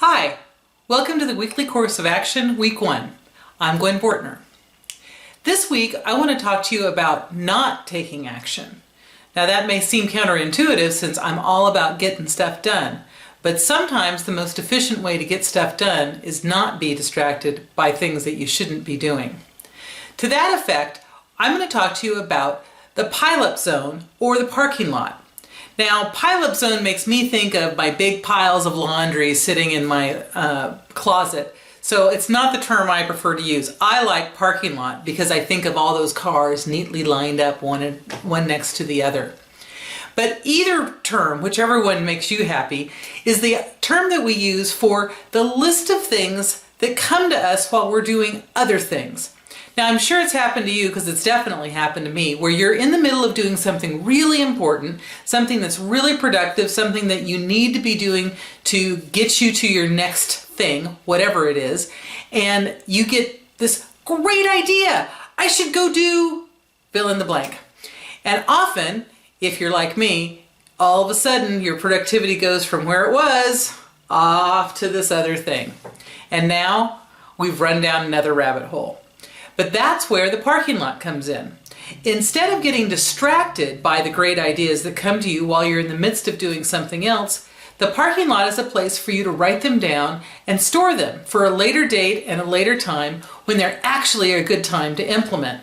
Hi, welcome to the Weekly Course of Action, Week 1. I'm Gwen Bortner. This week, I want to talk to you about not taking action. Now that may seem counterintuitive since I'm all about getting stuff done, but sometimes the most efficient way to get stuff done is not be distracted by things that you shouldn't be doing. To that effect, I'm going to talk to you about the Pileup Zone or the parking lot. Now, Pileup Zone makes me think of my big piles of laundry sitting in my closet, so it's not the term I prefer to use. I like parking lot because I think of all those cars neatly lined up one next to the other. But either term, whichever one makes you happy, is the term that we use for the list of things that come to us while we're doing other things. Now, I'm sure it's happened to you because it's definitely happened to me, where you're in the middle of doing something really important, something that's really productive, something that you need to be doing to get you to your next thing, whatever it is, and you get this great idea. I should go do fill in the blank. And often, if you're like me, all of a sudden your productivity goes from where it was off to this other thing. And now we've run down another rabbit hole. But that's where the parking lot comes in. Instead of getting distracted by the great ideas that come to you while you're in the midst of doing something else, the parking lot is a place for you to write them down and store them for a later date and a later time when they're actually a good time to implement.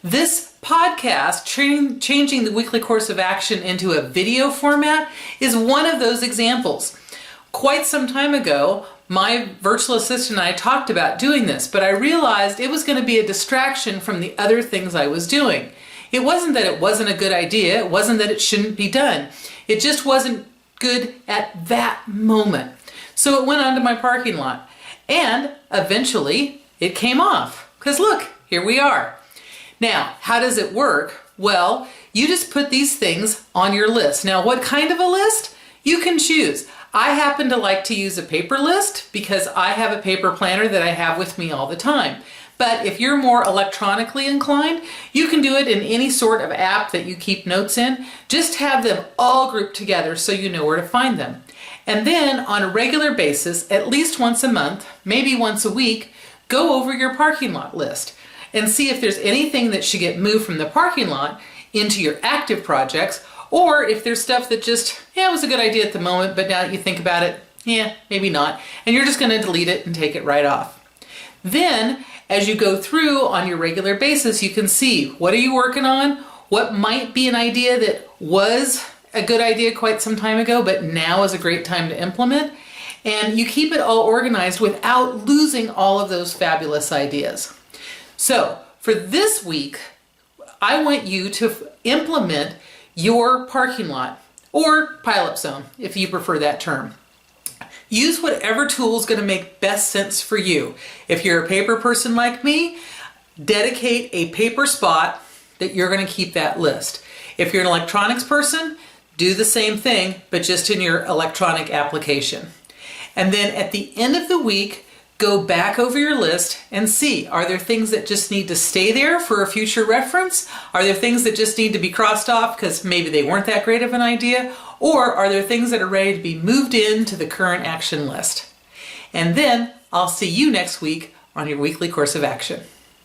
This podcast, changing the weekly course of action into a video format, is one of those examples. Quite some time ago, my virtual assistant and I talked about doing this, but I realized it was going to be a distraction from the other things I was doing. It wasn't that it wasn't a good idea, it wasn't that it shouldn't be done. It just wasn't good at that moment. So it went onto my parking lot, and eventually it came off, because look, here we are. Now, how does it work? Well, you just put these things on your list. Now, what kind of a list? You can choose. I happen to like to use a paper list because I have a paper planner that I have with me all the time. But if you're more electronically inclined, you can do it in any sort of app that you keep notes in. Just have them all grouped together so you know where to find them. And then on a regular basis, at least once a month, maybe once a week, go over your parking lot list and see if there's anything that should get moved from the parking lot into your active projects, or if there's stuff that just, it was a good idea at the moment, but now that you think about it, maybe not. And you're just going to delete it and take it right off. Then, as you go through on your regular basis, you can see what are you working on, what might be an idea that was a good idea quite some time ago, but now is a great time to implement. And you keep it all organized without losing all of those fabulous ideas. So, for this week, I want you to implement your parking lot, or Pileup Zone, if you prefer that term. Use whatever tool is going to make best sense for you. If you're a paper person like me, dedicate a paper spot that you're going to keep that list. If you're an electronics person, do the same thing, but just in your electronic application. And then at the end of the week, go back over your list and see, are there things that just need to stay there for a future reference? Are there things that just need to be crossed off because maybe they weren't that great of an idea? Or are there things that are ready to be moved into the current action list? And then I'll see you next week on your weekly course of action.